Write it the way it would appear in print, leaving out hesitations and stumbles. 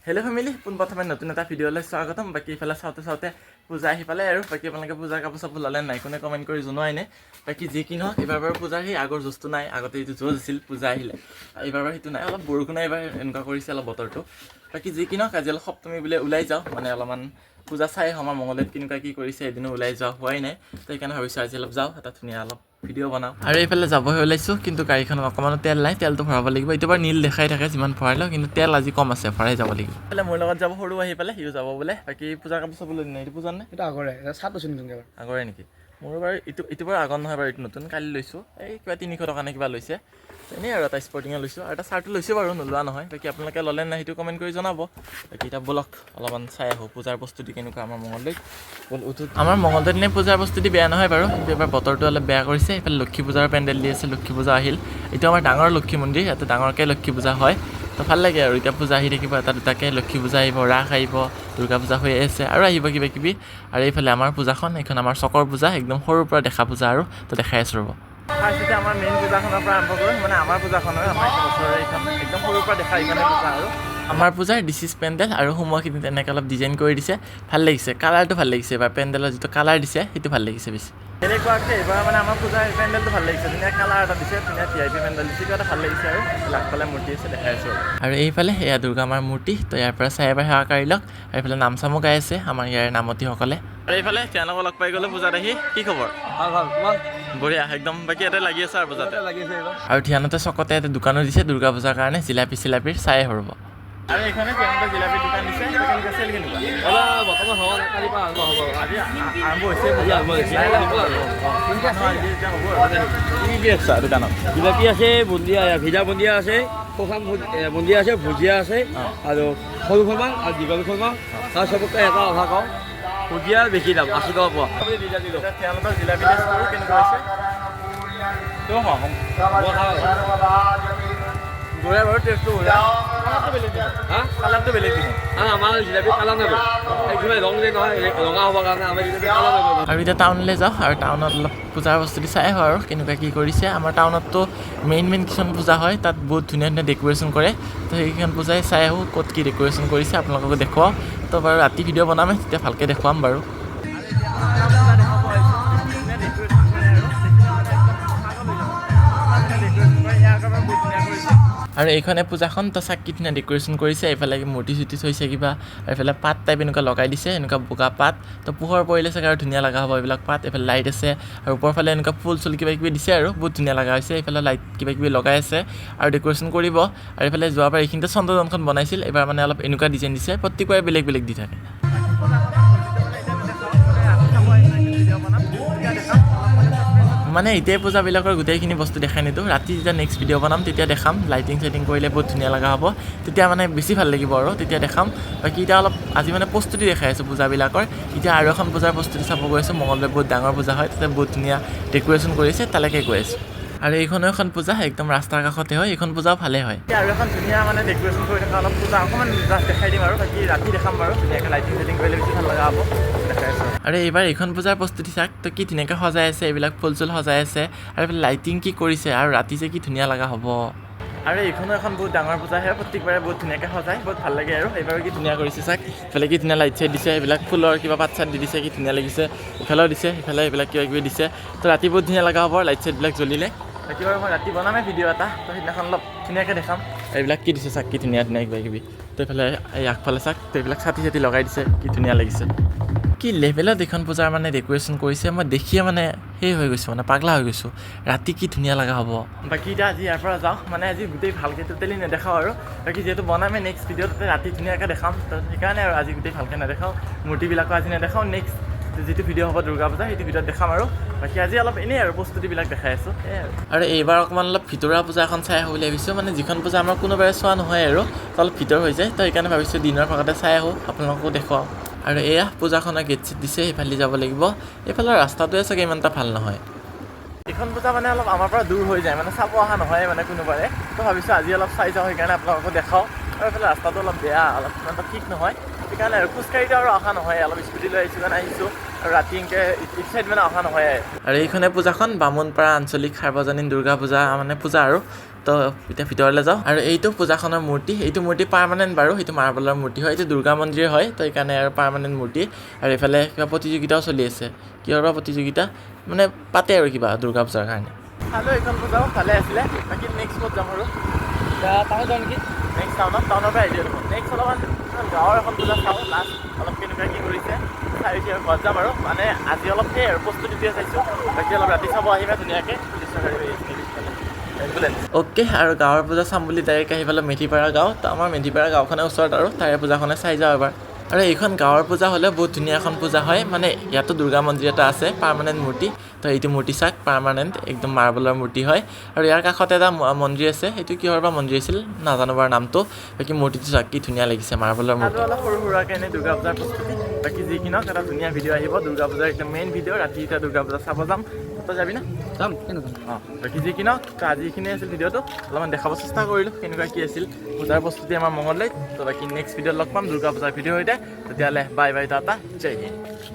Hello' family, পোনপ্ৰথমে নতুন এটা ভিডিঅ'লৈ স্বাগতম। বাকী ইফালে চাওঁতে পূজা আহি পালে আৰু বাকী আপোনালোকে পূজাৰ কাপোৰ চাপোৰ ল'লে নাই, কোনে কমেণ্ট কৰি জনোৱাই নাই। বাকী যি কি নহওক, এইবাৰ বাৰু পূজাৰ সেই আগৰ জোজটো নাই। আগতে এইটো জোজ আছিল পূজা আহিলে, এইবাৰ বাৰু সেইটো নাই। অলপ বৰষুণে এইবাৰ এনেকুৱা কৰিছে অলপ বতৰটো। বাকী যি কি নহওক, আজি অলপ সপ্তমী বোলে ওলাই যাওঁ, মানে অলপমান পূজা চাই আমাৰ মঙলদৈত কেনেকুৱা কি কৰিছে, এদিনো ওলাই যোৱা হোৱাই নাই। তো সেইকাৰণে ভাবিছোঁ আজি অলপ যাওঁ, এটা ধুনীয়া অলপ ভিডিঅ' বনাওঁ। আৰু এইফালে যাবহে ওলাইছোঁ, কিন্তু গাড়ীখনত অকণমানো তেল নাই, তেলটো ভৰাব লাগিব। এইটো বাৰু নীল দেখাই থাকে যিমান ভৰালেও, কিন্তু তেল আজি কম আছে, ভৰাই যাব লাগিব। এইফালে মোৰ লগত যাব সৰু আহি পেলাই, সিও যাব বোলে। বাকী পূজাৰ কাপোৰ চাব লৈ নাই, এইটো পূজাৰ নে? এটা আগৰে চাত আছে নতুনকৈ আগৰে নেকি? মোৰো বাৰু এইটো বাৰু আগৰ নহয় বাৰু, এইটো নতুন কালি লৈছোঁ। এই কিবা 300 টকা নে কিবা লৈছে। এনেই আৰু এটা স্পৰ্টিঙে লৈছোঁ, আৰু এটা চাৰ্টো লৈছোঁ বাৰু, নোলোৱা নহয়। বাকী আপোনালোকে ল'লে নাই সেইটো কমেণ্ট কৰি জনাব। বাকী এতিয়া ব'লক অলপমান চাই আহোঁ পূজাৰ প্ৰস্তুতি কেনেকুৱা আমাৰ মঙলদৈত। আমাৰ মঙলদৈত নে পূজাৰ প্ৰস্তুতি বেয়া নহয় বাৰু, কিন্তু এবাৰ বতৰটো অলপ বেয়া কৰিছে। এইফালে লক্ষী পূজাৰ পেণ্ডেল দি আছে, লক্ষী পূজা আহিল। এইটো আমাৰ ডাঙৰ লক্ষী মন্দিৰ, ইয়াতে ডাঙৰকৈ লক্ষী পূজা হয়। তো ভাল লাগে আৰু এতিয়া পূজা আহি থাকিব, এটা দুটাকৈ লক্ষী পূজা আহিব, ৰাস আহিব, দুৰ্গা পূজা হৈ আছে আৰু আহিব কিবা কিবি। আৰু এইফালে আমাৰ পূজাখন, এইখন আমাৰ চকৰ পূজা, একদম সৰুৰ পৰা দেখা পূজা আৰু তো দেখাই আছোঁ ৰ'ব। ফাৰ্ষ্টতে আমাৰ মেইন পূজাখনৰ পৰা আৰম্ভ কৰোঁ, মানে আমাৰ পূজাখন আৰু আমাৰ ওচৰৰে এইখন একদম সৰুৰ পৰা দেখা এইখনে পূজা আৰু আমাৰ পূজাৰ দিছ ইজ পেণ্ডেল। আৰু সোমোৱাখিনিত এনেকৈ অলপ ডিজাইন কৰি দিছে, ভাল লাগিছে। কালাৰটো ভাল লাগিছে, এইবাৰ পেণ্ডেলৰ যিটো কালাৰ দিছে সেইটো ভাল লাগিছে বেছি। এনেকুৱাকৈ এইবাৰ মানে আমাৰ পূজাৰ পেণ্ডেলটো ভাল লাগিছে, ধুনীয়া কালাৰ এটা দিছে, ধুনীয়া VIP পেণ্ডেল দিছে, কিবা এটা ভাল লাগিছে। আৰু লাগফালে মূৰ্তি আছে, দেখাই আছোঁ। আৰু এইফালে এয়া দুৰ্গা মাৰ মূৰ্তি, তো ইয়াৰ পৰা চাই এবাৰ সেৱা কৰি লওক। আৰু এইফালে নাম চামো গাই আছে আমাৰ ইয়াৰ নামতীসকলে। আৰু এইফালে তেওঁলোকক লগ পাই গ'লো পূজাত আহি। কি খবৰ? ভাল তোমাৰ বঢ়িয়া একদম। বাকী ইয়াতে লাগি আছে আৰু পূজাতে লাগি আছে এইবাৰ। আৰু ধ্যানতে চকতে এটা দোকানো দিছে দুৰ্গা পূজাৰ কাৰণে, জিলাপি চিলাপিৰ চাই সৰব। আৰু এইখনে ধ্যানতে জিলাপিৰ দোকান দিছে, কেনেকুৱা চেল কেনেকুৱা? বৰ্তমান হ'ব, কালিৰ পৰা আৰম্ভ হ'ব। আজি আৰম্ভ হৈছে, কি আছে দোকানত? জিলাপি আছে, বুন্দিয়া ভিজা বুন্দিয়া আছে, শুকান বুন্দিয়া আছে, ভুজিয়া আছে, আৰু সৰু খোমা আৰু দীঘল খোমা। তাৰ চবতকৈ এটা কথা কওঁ, ভুজিয়া বেছি দাম, 80 টকা পোৱা। তেওঁলোকৰ জিলাপি টেষ্ট কৰোঁ কেনেকুৱা হৈছে। বঢ়িয়া বাৰু টেষ্টটো বঢ়িয়া। কালাৰটো বেলেগ দেখোন। আমাৰ জিলাপি কালাৰ নাব একদম ৰং যে নহয়, ৰঙা হ'বৰ কাৰণে আমাৰ জিলাপি কালাৰ নাব। আৰু এতিয়া টাউনলৈ যাওঁ, আৰু টাউনত অলপ পূজাৰ বস্তুটো চাই আহোঁ আৰু কেনেকুৱা কি কৰিছে। আমাৰ টাউনততো মেইন কিছুমান পূজা হয়, তাত বহুত ধুনীয়া ধুনীয়া ডেক'ৰেশ্যন কৰে। তো সেইকেইখন পূজাই চাই আহোঁ ক'ত কি ডেক'ৰেশ্যন কৰিছে, আপোনালোকক দেখুৱাওঁ। তো বাৰু ৰাতি ভিডিঅ' বনামেই, তেতিয়া ভালকৈ দেখুৱাম বাৰু। আৰু এইখনে পূজাখন তো চাকি ধুনীয়া ডেক'ৰেশ্যন কৰিছে। এইফালে মূৰ্তি চুৰ্তি থৈছে কিবা, আৰু এইফালে পাত টাইপ এনেকুৱা লগাই দিছে, এনেকুৱা বগা পাত। তো পোহৰ পৰিলে চাগে আৰু ধুনীয়া লগা হ'ব এইবিলাক পাত। এইফালে লাইট আছে, আৰু ওপৰৰ ফালে এনেকুৱা ফুল চুল কিবা কিবি দিছে, আৰু বহুত ধুনীয়া লগা হৈছে। এইফালে লাইট কিবা কিবি লগাই আছে আৰু ডেক'ৰেশ্যন কৰিব। আৰু এইফালে যোৱাবাৰ এইখিনিতে চন্দ্ৰদনখন বনাইছিল, এইবাৰ মানে অলপ এনেকুৱা ডিজাইন দিছে, প্ৰত্যেকবাৰে বেলেগ বেলেগ দি থাকে। মানে এতিয়াই পূজাবিলাকৰ গোটেইখিনি বস্তু দেখাই নিদিওঁ, ৰাতি যেতিয়া নেক্সট ভিডিঅ' বনাম তেতিয়া দেখাম। লাইটিং চাইটিং কৰিলে বহুত ধুনীয়া লগা হ'ব, তেতিয়া মানে বেছি ভাল লাগিব আৰু তেতিয়া দেখাম। বাকী এতিয়া অলপ আজি মানে প্ৰস্তুতি দেখাই আছোঁ পূজাবিলাকৰ। এতিয়া আৰু এখন পূজাৰ প্ৰস্তুতি চাব গৈ আছোঁ, মঙলদৈত বহুত ডাঙৰ পূজা হয়, তাতে বহুত ধুনীয়া ডেক'ৰেশ্যন কৰিছে, তালৈকে গৈ আছোঁ। আৰু এইখনো এখন পূজা একদম ৰাস্তাৰ কাষতে হয়, এইখন পূজাও ভালে হয়। আৰু এখন ধুনীয়া মানে ডেক'ৰেশ্যন কৰি থকা অলপ পূজা অকণমান জাষ্ট দেখাই দিম আৰু বাকী ৰাতি দেখাম বাৰু। ধুনীয়াকৈ লাইটিং চাইটিং কৰিলে বেছি ভাল লগা হ'ব, দেখাই আছোঁ। আৰু এইবাৰ এইখন পূজাৰ প্ৰস্তুতি চাওক, তো কি ধুনীয়াকৈ সজাই আছে, এইবিলাক ফুল চুল সজাই আছে, আৰু এইফালে লাইটিং কি কৰিছে, আৰু ৰাতি যে কি ধুনীয়া লগা হ'ব। আৰু এইখনো এখন বহুত ডাঙৰ পূজা হয়, প্ৰত্যেকবাৰে বহুত ধুনীয়াকৈ সজায়, বহুত ভাল লাগে। আৰু এইবাৰ কি ধুনীয়া কৰিছে চাওক, এইফালে কি ধুনীয়া লাইট চাইট দিছে, এইবিলাক ফুলৰ কিবা পাত চাত দি দিছে, কি ধুনীয়া লাগিছে। ইফালেও দিছে, ইফালে এইবিলাক কিবা কিবি দিছে, তো ৰাতি বহুত ধুনীয়া লগা হ'ব লাইট চাইটবিলাক জ্বলিলে। বাকী বাৰু মই ৰাতি বনামেই ভিডিঅ' এটা, তো সেইদিনাখন অলপ ধুনীয়াকৈ দেখাম। এইবিলাক কি দিছে চাওক, কি ধুনীয়া ধুনীয়া কিবা কিবি। তো এইফালে এই আগফালে চাওক, তো এইবিলাক ছাতি ছাতি লগাই দিছে, কি ধুনীয়া লাগিছে। কি লেভেলত এইখন পূজাৰ মানে ডেক'ৰেশ্যন কৰিছে, মই দেখিয়ে মানে সেই হৈ গৈছোঁ, মানে পাগলা হৈ গৈছোঁ। ৰাতি কি ধুনীয়া লগা হ'ব। বাকী এতিয়া আজি ইয়াৰ পৰা যাওঁ, মানে আজি গোটেই ভালকৈ টোটেলি নেদেখাওঁ আৰু বাকী যিহেতু বনামেই নেক্সট ভিডিঅ' তাতে ৰাতি ধুনীয়াকৈ দেখাম। তো সেইকাৰণে আৰু আজি গোটেই ভালকৈ নেদেখাওঁ, মূৰ্তিবিলাকো আজি নেদেখাওঁ। নেক্সট যিটো ভিডিঅ' হ'ব দুৰ্গা পূজা, সেইটো ভিডিঅ'ত দেখাম। আৰু বাকী আজি অলপ এনেই আৰু প্ৰস্তুতিবিলাক দেখাই আছোঁ আৰু এইবাৰ অকণমান অলপ ভিতৰুৱা পূজা এখন চাই আহোঁ বুলি ভাবিছোঁ। মানে যিখন পূজা আমাৰ কোনোবাৰে চোৱা নহয় আৰু অলপ ভিতৰ হৈ যায়, তো সেইকাৰণে ভাবিছোঁ দিনৰ ভাগতে চাই আহোঁ, আপোনালোককো দেখুৱাওঁ। আৰু এয়া পূজাখনৰ গেট চেট দিছে, সেইফালে যাব লাগিব। এইফালৰ ৰাস্তাটোৱে চাগে ইমান এটা ভাল নহয়। এইখন পূজা মানে অলপ আমাৰ পৰা দূৰ হৈ যায়, মানে চাব অহা নহয় মানে কোনোবাৰে। তো ভাবিছোঁ আজি অলপ চাই যাওঁ, সেইকাৰণে আপোনালোককো দেখাওঁ। আৰু এইফালে ৰাস্তাটো অলপ বেয়া, অলপ ইমান এটা ঠিক নহয়, সেইকাৰণে আৰু খোজকাঢ়িটো আৰু অহা নহয়, অলপ স্কুটি লৈ আহিছোঁ কাৰণে আহিছোঁ। আৰু ৰাতি এনেকৈ ইট চাইড মানে অহা নহয়। আৰু এইখনে পূজাখন বামুণপাৰা আঞ্চলিক সাৰ্বজনীন দুৰ্গা পূজা মানে পূজা আৰু তো এতিয়া ভিতৰলৈ যাওঁ আৰু এইটো পূজাখনৰ মূৰ্তি এইটো মূৰ্তি পাৰ্মানেণ্ট বাৰু সেইটো মাৰ্বলৰ মূৰ্তি হয় এইটো দুৰ্গা মন্দিৰ হয় তো সেইকাৰণে আৰু পাৰ্মানেণ্ট মূৰ্তি আৰু এইফালে কিবা প্ৰতিযোগিতাও চলি আছে কিহৰ বা প্ৰতিযোগিতা মানে পাতে আৰু কিবা দুৰ্গা পূজাৰ কাৰণে চালো এইখন পূজাও ভালে আছিলে বাকী নেক্সট ক'ত যাম আৰু টাউনত যাওঁ নেকি নেক্সট টাউনৰ পৰা আহিছোঁ দেখোন নেক্সট অলপমান গাঁৱৰ এখন পূজা চাওঁ লাষ্ট অলপ কেনেকুৱা কি কৰিছে চাই উঠি আৰু ঘৰত যাম আৰু মানে আজি অলপ সেই আৰু প্ৰস্তুতিটোৱে চাইছোঁ বাকী অলপ ৰাতি চাব আহিবা ধুনীয়াকৈ অ'কে আৰু গাঁৱৰ পূজা চাম বুলি ডাইৰেক্ট আহি পেলাই মেথিপাৰা গাঁও তো আমাৰ মেথিপাৰা গাঁওখনে ওচৰত আৰু তাৰে পূজাখনে চাই যাওঁ এবাৰ আৰু এইখন গাঁৱৰ পূজা হ'লে বহুত ধুনীয়া এখন পূজা হয় মানে ইয়াতো দুৰ্গা মন্দিৰ এটা আছে পাৰ্মানেণ্ট মূৰ্তি তো এইটো মূৰ্তি চাওক পাৰ্মানেণ্ট একদম মাৰ্বলৰ মূৰ্তি হয় আৰু ইয়াৰ কাষতে এটা মন্দিৰ আছে সেইটো কিহৰ বা মন্দিৰ আছিল নাজানো বাৰু নামটো বাকী মূৰ্তিটো চাওক কি ধুনীয়া লাগিছে মাৰ্বলৰ মূৰ্তি অলপ সৰু সুৰাকৈ এনেই দুৰ্গা পূজাৰ প্ৰস্তুতি বাকী যিকিনক এটা ধুনীয়া ভিডিঅ' আহিব দুৰ্গা পূজাৰ একদম মেইন ভিডিঅ' ৰাতি এতিয়া দুৰ্গা পূজা চাব যাম তই যাবি না যাম কেনেকুৱা অঁ বাকী যিকিনক তো আজি এইখিনি আছিল ভিডিঅ'টো অলপমান দেখাব চেষ্টা কৰিলোঁ কেনেকুৱা কি আছিল পূজাৰ প্ৰস্তুতি আমাৰ মঙলদৈত তো বাকী নেক্সট ভিডিঅ'ত লগ পাম দুৰ্গা পূজাৰ ভিডিঅ' সৈতে তেতিয়াহ'লে বাই বাই টাটা জয় হিন্দ